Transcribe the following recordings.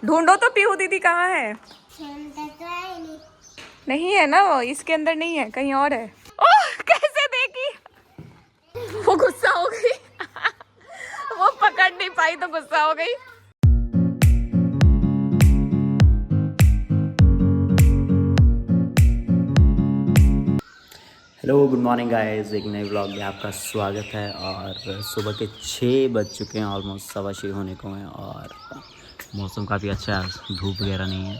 ढूंढो तो पीहू दीदी कहाँ है। नहीं है ना, वो इसके अंदर नहीं है, कहीं और है। ओह कैसे देखी, वो गुस्सा हो गई वो पकड़ नहीं पाई तो गुस्सा हो गई। हेलो गुड मॉर्निंग गाइस, एक नए व्लॉग में आपका स्वागत है। और सुबह के 6 बज चुके हैं, ऑलमोस्ट 6:15 होने को हैं। और मौसम काफ़ी अच्छा है, धूप वगैरह नहीं है।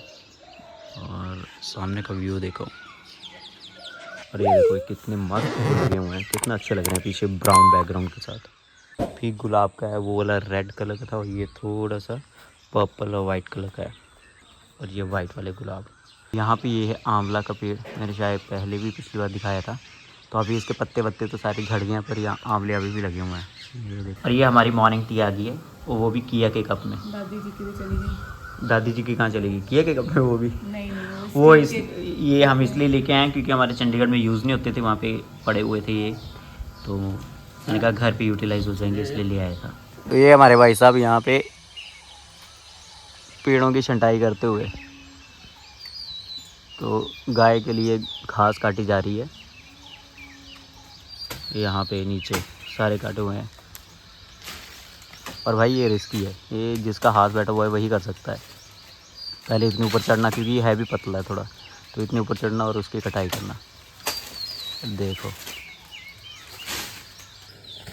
और सामने का व्यू देखो, और ये देखो कितने मस्त फूल लगे हुए हैं, कितना अच्छे लग रहे हैं पीछे ब्राउन बैकग्राउंड के साथ। फिर गुलाब का है, वो वाला रेड कलर का था, और ये थोड़ा सा पर्पल और वाइट कलर का है। और ये वाइट वाले गुलाब। यहाँ पे ये है आंवला का पेड़, मैंने शायद पहले भी पिछली बार दिखाया था। तो अभी इसके पत्ते वत्ते तो सारे झड़ गए हैं, पर यहाँ आंवले अभी भी लगे हुए हैं। ये देखो, और ये हमारी मॉर्निंग टी आ गई है, वो भी किया के कप में। दादी जी की भी चली गई। दादी जी की कहाँ चलेगी, किया के कप में वो भी। नहीं वो इस ये हम इसलिए लेके आए क्योंकि हमारे चंडीगढ़ में यूज़ नहीं होते थे, वहाँ पे पड़े हुए थे ये। तो मैंने कहा घर पे यूटिलाइज हो जाएंगे, इसलिए ले आया था। तो ये हमारे भाई साहब यहाँ पे पेड़ों की छंटाई करते हुए, तो गाय के लिए घास काटी जा रही है। यहाँ पे नीचे सारे काटे हुए हैं। और भाई ये रिस्की है, ये जिसका हाथ बैठा हुआ है वही कर सकता है। पहले इतने ऊपर चढ़ना, क्योंकि ये है भी पतला है थोड़ा, तो इतने ऊपर चढ़ना और उसकी कटाई करना। देखो,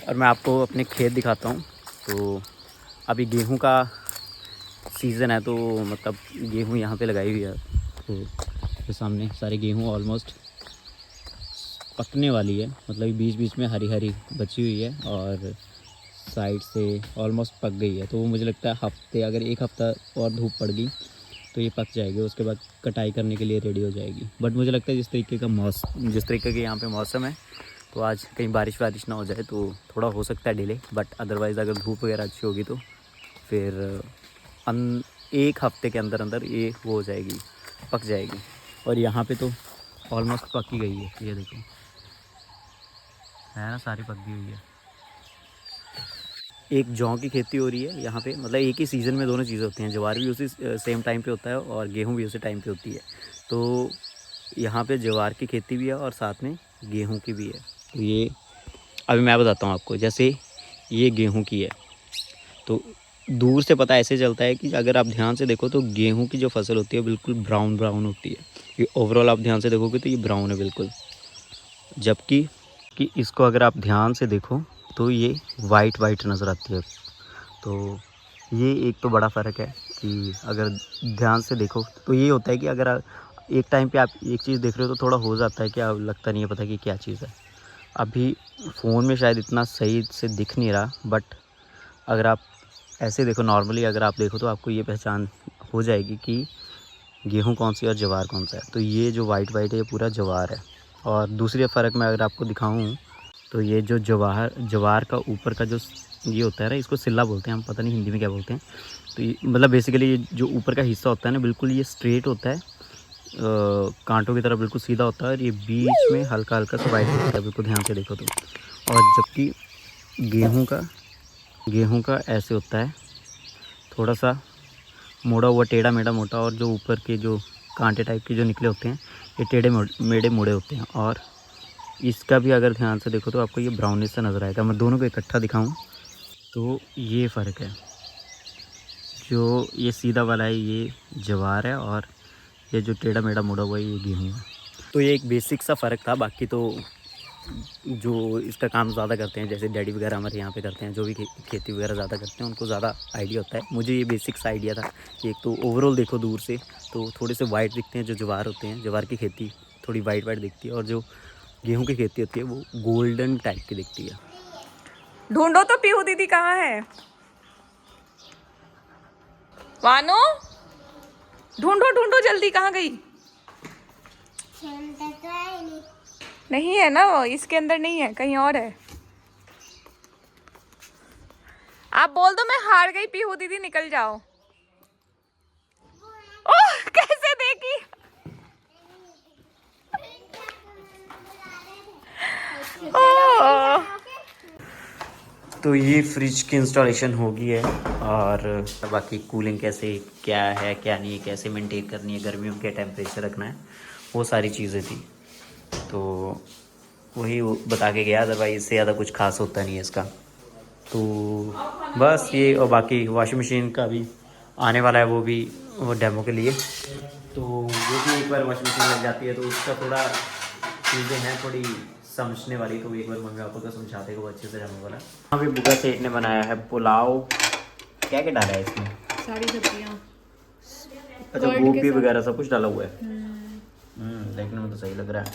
और मैं आपको अपने खेत दिखाता हूँ। तो अभी गेहूँ का सीज़न है, तो मतलब गेहूँ यहाँ पे लगाई हुई है। तो ये सामने सारे गेहूँ ऑलमोस्ट पकने वाली है, मतलब बीच बीच में हरी हरी बची हुई है, और साइड से ऑलमोस्ट पक गई है। तो वो मुझे लगता है हफ्ते, अगर एक हफ़्ता और धूप पड़ गई तो ये पक जाएगी, उसके बाद कटाई करने के लिए रेडी हो जाएगी। बट मुझे लगता है जिस तरीके के यहाँ पे मौसम है, तो आज कहीं बारिश वारिश ना हो जाए तो थोड़ा हो सकता है डिले। बट अदरवाइज़ अगर धूप वगैरह अच्छी होगी तो फिर एक हफ्ते के अंदर अंदर ये वो हो जाएगी, पक जाएगी। और यहाँ पे तो ऑलमोस्ट पक ही गई है, ये देखो है ना, सारी पक गई हुई है। एक जौ की खेती हो रही है यहाँ पे, मतलब एक ही सीज़न में दोनों चीज़ें होती हैं। ज्वार भी उसी सेम टाइम पे होता है और गेहूँ भी उसी टाइम पे होती है। तो यहाँ पे ज्वार की खेती भी है और साथ में गेहूँ की भी है। तो ये अभी मैं बताता हूँ आपको, जैसे ये गेहूँ की है, तो दूर से पता ऐसे चलता है कि अगर आप ध्यान से देखो तो गेहूँ की जो फसल होती है बिल्कुल ब्राउन ब्राउन होती है। ये ओवरऑल आप ध्यान से देखोगे तो ये ब्राउन है बिल्कुल, जबकि इसको अगर आप ध्यान से देखो तो ये वाइट वाइट नज़र आती है। तो ये एक तो बड़ा फ़र्क है कि अगर ध्यान से देखो तो ये होता है कि अगर एक टाइम पे आप एक चीज़ देख रहे हो तो थोड़ा हो जाता है कि आप लगता नहीं है पता कि क्या चीज़ है। अभी फ़ोन में शायद इतना सही से दिख नहीं रहा, बट अगर आप ऐसे देखो नॉर्मली, अगर आप देखो तो आपको ये पहचान हो जाएगी कि गेहूँ कौन सी और ज्वार कौन सा है। तो ये जो वाइट वाइट है ये पूरा ज्वार है। और दूसरी फ़र्क मैं अगर आपको दिखाऊँ तो ये जो ज्वार का ऊपर का जो ये होता है ना, इसको सिल्ला बोलते हैं हम, पता नहीं हिंदी में क्या बोलते हैं। तो ये मतलब बेसिकली ये जो ऊपर का हिस्सा होता है ना, बिल्कुल ये स्ट्रेट होता है, कांटों की तरह बिल्कुल सीधा होता है, और ये बीच में हल्का हल्का सा वाइट होता है, बिल्कुल ध्यान से देखो तो। और जबकि गेहूँ का ऐसे होता है, थोड़ा सा मोड़ा हुआ, टेढ़ा मेढ़ा मोटा, और जो ऊपर के जो कांटे टाइप के जो निकले होते हैं ये टेढ़े मेढ़े मुड़े होते हैं। और इसका भी अगर ध्यान से देखो तो आपको ये ब्राउनिश सा नज़र आएगा। मैं दोनों को इकट्ठा दिखाऊं तो ये फ़र्क है, जो ये सीधा वाला है ये ज्वार है, और ये जो टेढ़ा मेढ़ा मुड़ा हुआ है ये गेहूँ है। तो ये एक बेसिक सा फ़र्क था। बाकी तो जो इसका काम ज़्यादा करते हैं, जैसे डैडी वगैरह हमारे यहाँ पे करते हैं, जो भी खेती वगैरह ज़्यादा करते हैं उनको ज़्यादा आइडिया होता है। मुझे ये बेसिक सा आइडिया था कि एक तो ओवरऑल देखो दूर से तो थोड़े से वाइट दिखते हैं जो ज्वार होते हैं, ज्वार की खेती थोड़ी वाइट वाइट दिखती है, और जो गेहूँ की खेती होती है वो गोल्डन टाइप की दिखती है। ढूंढो तो पीहू दीदी कहाँ है। वानो ढूंढो ढूंढो जल्दी, कहाँ गई। नहीं है ना, वो इसके अंदर नहीं है, कहीं और है। आप बोल दो मैं हार गई पीहू दीदी, निकल जाओ। ओह कैसे देखी, ओह तो ये फ्रिज की इंस्टॉलेशन हो गई है और बाकी कूलिंग कैसे क्या है क्या नहीं है, कैसे मेंटेन करनी है, गर्मियों के टेम्परेचर रखना है, वो सारी चीज़ें थी। तो वही वो बता के गया, अदरवाइज इससे ज़्यादा कुछ खास होता नहीं है इसका। तो बस ये, और बाकी वॉशिंग मशीन का भी आने वाला है, वो डेमो के लिए। तो वो भी एक बार वॉशिंग मशीन लग जाती है तो उसका थोड़ा चीज़ें हैं थोड़ी समझने वाली, तो एक बार मम्मी पापा को समझाते वो अच्छे से डेमो वाला। यहाँ पे बुगा सेठ ने बनाया है पुलाव, क्या क्या डाला है इसमें? सारी सब्जियाँ। अच्छा, गोभी वगैरह सब कुछ डाला हुआ है। देखने में तो सही लग रहा है।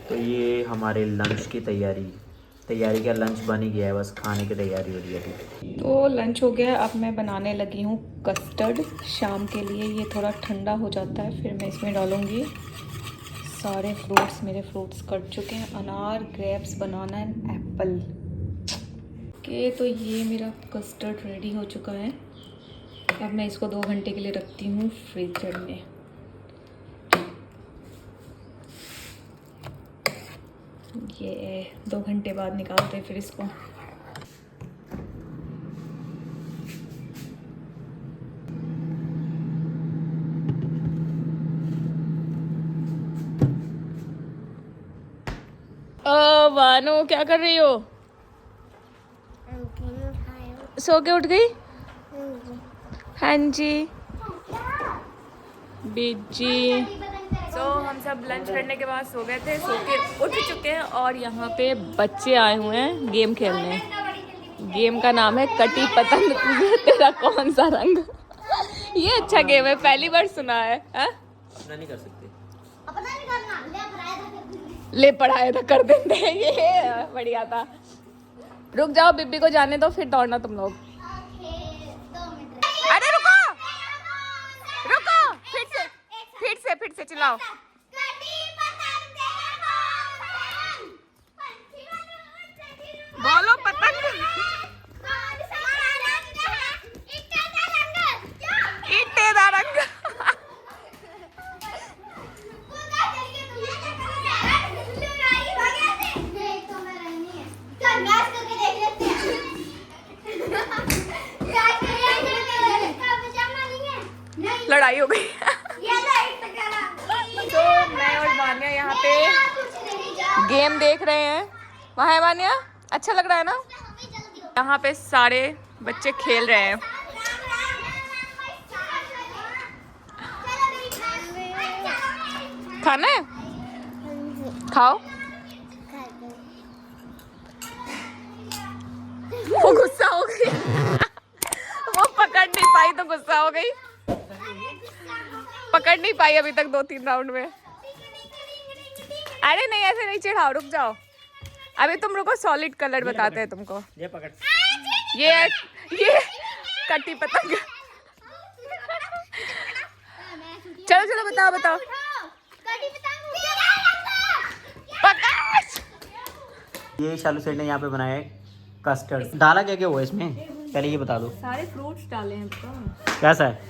तो ये हमारे लंच की तैयारी का लंच बन ही गया है, बस खाने की तैयारी हो रही है अभी। तो लंच हो गया, अब मैं बनाने लगी हूँ कस्टर्ड शाम के लिए। ये थोड़ा ठंडा हो जाता है फिर मैं इसमें डालूँगी सारे फ्रूट्स। मेरे फ्रूट्स कट चुके हैं, अनार, ग्रेप्स, बनाना एंड एप्पल के। तो ये मेरा कस्टर्ड रेडी हो चुका है। अब मैं इसको 2 घंटे के लिए रखती हूँ फ्रीजर में। ये 2 घंटे बाद निकालते हैं फिर इसको। वानो क्या कर रही हो? सो के उठ गई? हाँ जी बीजी। तो हम सब लंच करने के बाद सो गए थे, सो के उठ चुके हैं और यहाँ पे बच्चे आए हुए हैं गेम खेलने। गेम का नाम है कटी पतंग तुझे तेरा कौन सा रंग। ये अच्छा गेम है, पहली बार सुना है। अपना नहीं कर सकते, अपना नहीं करना, ले पढ़ाया था कर देते हैं, ये बढ़िया था। रुक जाओ, बिब्बी को जाने दो फिर दौड़ना तुम लोग। अरे रुको रुको, फिर से चिल्लाओ। बोलो पतंग। ईटे दा रंग। लड़ाई हो गई। तो मैं और वान्या यहाँ पे गेम देख रहे हैं। वहाँ है वान्या, अच्छा लग रहा है ना? यहाँ पे सारे बच्चे खेल रहे हैं। खाना है? खाओ। वो गुस्सा हो गई। वो पकड़ नहीं पाई तो गुस्सा हो गई। पकड़ नहीं पाई अभी तक 2-3 राउंड में। अरे नहीं, ऐसे नहीं चिढ़ाओ, रुक जाओ। अभी तुम रुको, सॉलिड कलर बताते हैं तुमको। ये पकड़, ये कटी पतंग। चलो चलो बताओ बताओ। ये शालू सेठ ने यहाँ पे बनाया है कस्टर्ड। डाला क्या क्या हुआ इसमें, पहले ये बता दो। सारे फ्रूट्स डाले हैं तो। कैसा है?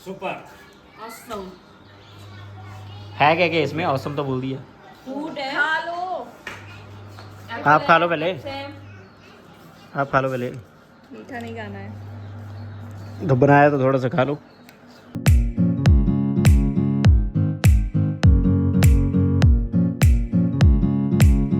सुपर ऑसम है क्या क्या इसमें? औसम तो बोल दिया। फूड है, खा लो। आप खा लो पहले, आप खा लो पहले। मीठा नहीं खाना है। तो बनाया तो थोड़ा सा खा लो।